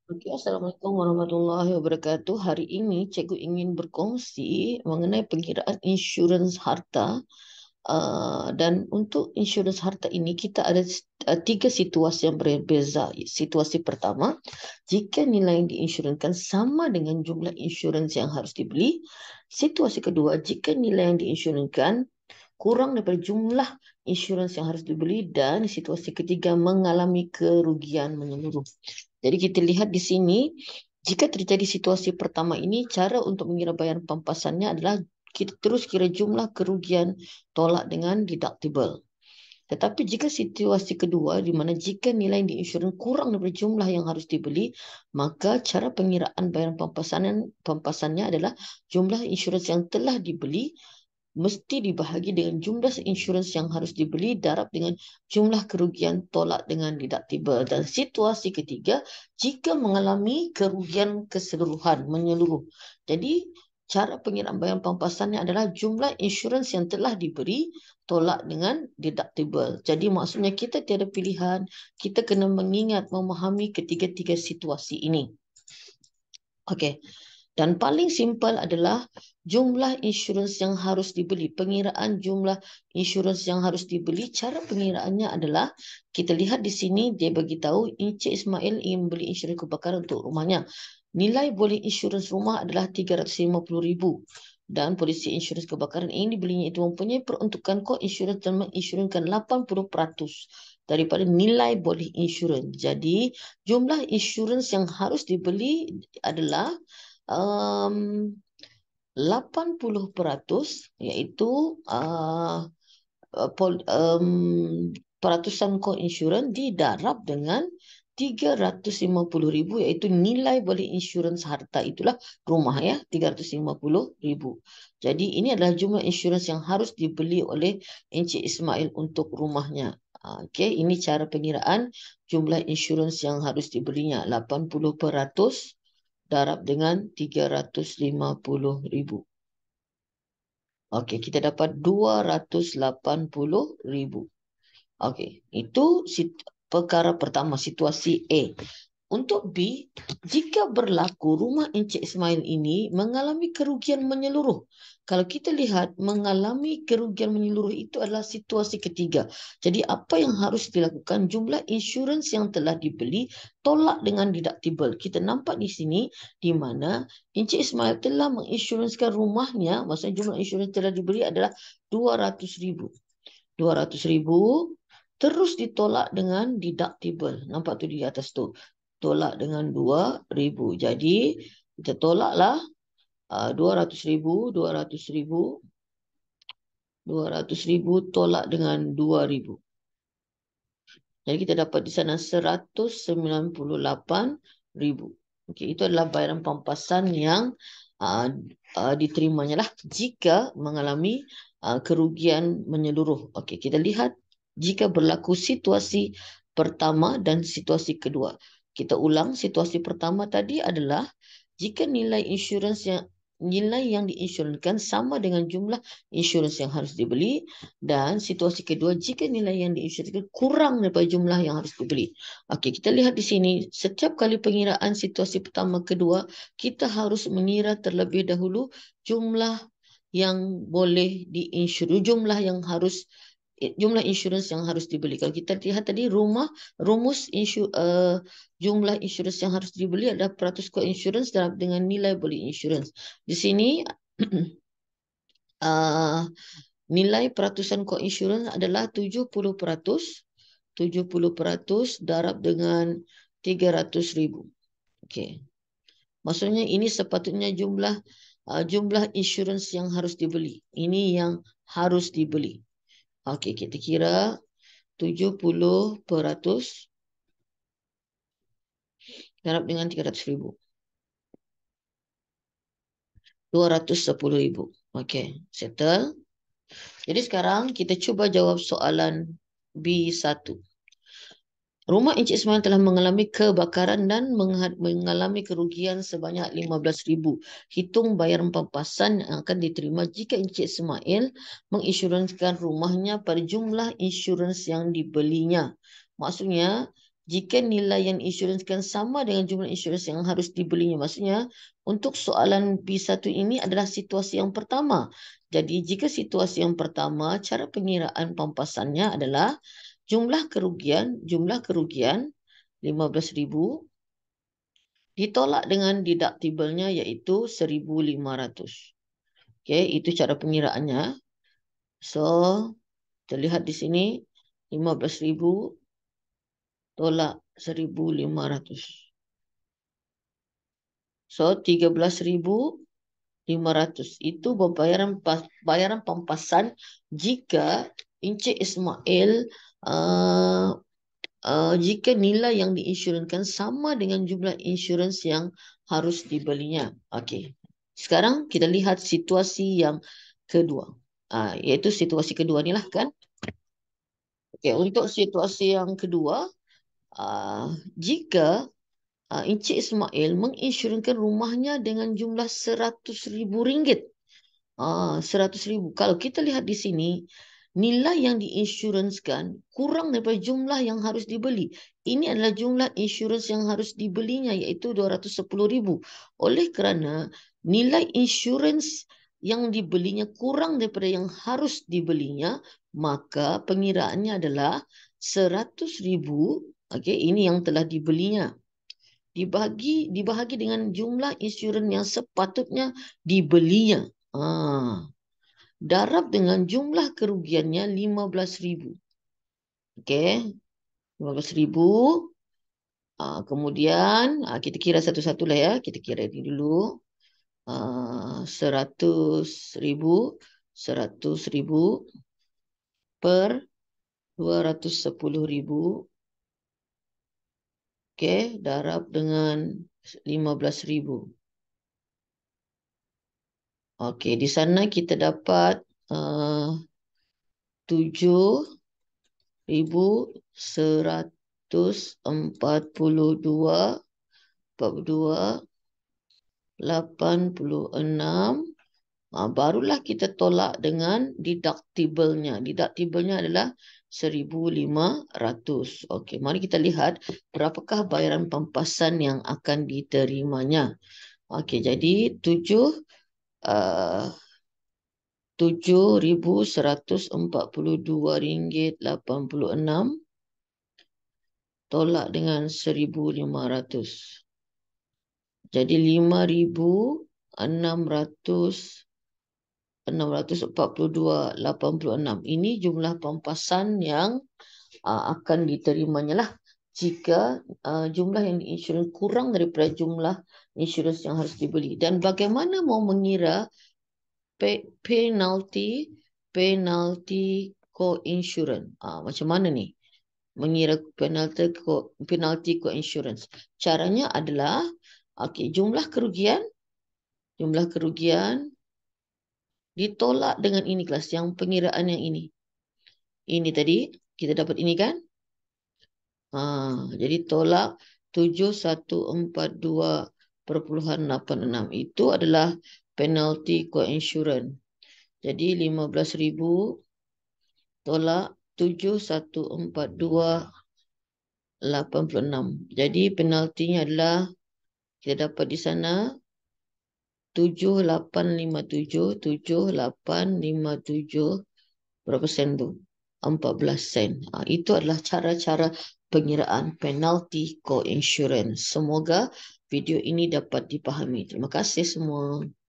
Oke, Assalamualaikum warahmatullahi wabarakatuh. Hari ini cikgu ingin berkongsi mengenai pengiraan insurans harta. Dan untuk insurans harta ini kita ada tiga situasi yang berbeza. Situasi pertama, jika nilai yang diinsurankan sama dengan jumlah insurans yang harus dibeli. Situasi kedua, jika nilai yang diinsurankan kurang daripada jumlah insurans yang harus dibeli. Dan situasi ketiga, mengalami kerugian menyeluruh. Jadi kita lihat di sini, jika terjadi situasi pertama ini, cara untuk mengira bayaran pampasannya adalah kita terus kira jumlah kerugian tolak dengan deductible. Tetapi jika situasi kedua, di mana jika nilai diinsurans kurang daripada jumlah yang harus dibeli, maka cara pengiraan bayaran pampasannya adalah jumlah insurans yang telah dibeli mesti dibahagi dengan jumlah insurans yang harus dibeli darab dengan jumlah kerugian tolak dengan deductible. Dan situasi ketiga, jika mengalami kerugian keseluruhan, menyeluruh. Jadi, cara pengiraan bayaran pampasannya adalah jumlah insurans yang telah diberi tolak dengan deductible. Jadi, maksudnya kita tiada pilihan, kita kena mengingat, memahami ketiga-tiga situasi ini. Okey. Dan paling simple adalah jumlah insurans yang harus dibeli. Pengiraan jumlah insurans yang harus dibeli, cara pengiraannya adalah, kita lihat di sini, dia bagi tahu Encik Ismail ingin beli insurans kebakaran untuk rumahnya. Nilai boleh insurans rumah adalah RM350,000. Dan polisi insurans kebakaran ini dibelinya itu mempunyai peruntukan kod insurans dan menginsurансkan 80% daripada nilai boleh insurans. Jadi, jumlah insurans yang harus dibeli adalah 80%, iaitu peratusan kod insurans didarab dengan 350,000, iaitu nilai boleh insurans harta itulah rumah ya, 350,000. Jadi ini adalah jumlah insurans yang harus dibeli oleh Encik Ismail untuk rumahnya. Okey, ini cara pengiraan jumlah insurans yang harus dibelinya, 80% darab dengan 350,000. Okey, kita dapat 280,000. Okey, itu perkara pertama, situasi A. Untuk B, jika berlaku rumah Encik Ismail ini mengalami kerugian menyeluruh. Kalau kita lihat, mengalami kerugian menyeluruh itu adalah situasi ketiga. Jadi apa yang harus dilakukan? Jumlah insurans yang telah dibeli tolak dengan deductible. Kita nampak di sini di mana Encik Ismail telah menginsurансkan rumahnya, maksudnya jumlah insurans telah dibeli adalah 200,000. 200,000 terus ditolak dengan deductible. Nampak tu di atas tu. Tolak dengan 2,000. Jadi, kita tolaklah 200,000, 200,000, 200,000 tolak dengan 2,000. Jadi, kita dapat di sana 198,000. Okey, itu adalah bayaran pampasan yang diterimanya lah jika mengalami kerugian menyeluruh. Okey, kita lihat jika berlaku situasi pertama dan situasi kedua. Kita ulang, situasi pertama tadi adalah jika nilai yang diinsurансkan sama dengan jumlah insurans yang harus dibeli, dan situasi kedua jika nilai yang diinsurансkan kurang daripada jumlah yang harus dibeli. Okey, kita lihat di sini, setiap kali pengiraan situasi pertama kedua, kita harus mengira terlebih dahulu jumlah yang boleh diinsur, jumlah insurans yang harus dibeli. Kalau kita lihat tadi jumlah insurans yang harus dibeli adalah peratus kod insurans dengan nilai boleh insurans. Di sini nilai peratusan kod insurans adalah 70%. 70% darab dengan 300,000. Okey. Maksudnya ini sepatutnya jumlah insurans yang harus dibeli. Ini yang harus dibeli. Okey, kita kira 70% darab dengan 300,000. 210,000. Okey, settle. Jadi sekarang kita cuba jawab soalan B1. Rumah Encik Ismail telah mengalami kebakaran dan mengalami kerugian sebanyak 15,000. Hitung bayaran pampasan yang akan diterima jika Encik Ismail menginsurансkan rumahnya pada jumlah insurans yang dibelinya. Maksudnya, jika nilai yang diinsuransikan sama dengan jumlah insurans yang harus dibelinya. Maksudnya, untuk soalan B1 ini adalah situasi yang pertama. Jadi, jika situasi yang pertama, cara pengiraan pampasannya adalah jumlah kerugian 15,000 ditolak dengan deductible-nya iaitu 1,500. Okey, itu cara pengiraannya. So, terlihat di sini 15,000 tolak 1,500. So, 13,500 itu bayaran pampasan jika Encik Ismail jika nilai yang diinsurankan sama dengan jumlah insurans yang harus dibelinya. Okey. Sekarang kita lihat situasi yang kedua. Iaitu situasi kedua ni lah kan. Okey, untuk situasi yang kedua, jika Encik Ismail menginsurkan rumahnya dengan jumlah RM100,000. 100,000. Kalau kita lihat di sini, nilai yang diinsurансkan kurang daripada jumlah yang harus dibeli. Ini adalah jumlah insurans yang harus dibelinya iaitu RM210,000. Oleh kerana nilai insurans yang dibelinya kurang daripada yang harus dibelinya, maka pengiraannya adalah RM100,000. Okey, ini yang telah dibelinya. Dibahagi dengan jumlah insurans yang sepatutnya dibelinya. Darab dengan jumlah kerugiannya 15,000. Okey, 15,000. Kemudian kita kira satu-satu lah ya. Kita kira ini dulu. 100,000. 100,000 per 210,000. Okey, darab dengan 15,000. Okey, di sana kita dapat 7,142, 86. Barulah kita tolak dengan deductible-nya. Deductible-nya adalah 1,500. Okey, mari kita lihat berapakah bayaran pampasan yang akan diterimanya. Okey, jadi RM7,142.86 tolak dengan 1,500. Jadi 5,642.86. Ini jumlah pampasan yang akan diterimanya lah jika jumlah yang diinsurans kurang daripada jumlah insurans yang harus dibeli. Dan bagaimana mau mengira penalty co-insurance? Macam mana ni mengira penalty co-insurance? Caranya adalah jumlah kerugian ditolak dengan ini kelas, yang pengiraan yang ini. Ini tadi kita dapat ini kan? Jadi tolak 7,142.86. Itu adalah penalty co-insurance. Jadi 15,000 tolak 7,142.86. Jadi penaltinya adalah kita dapat di sana 7,857. Berapa sen tu? 14 sen. Itu adalah cara-cara pengiraan penalty co-insurance. Semoga video ini dapat dipahami. Terima kasih semua.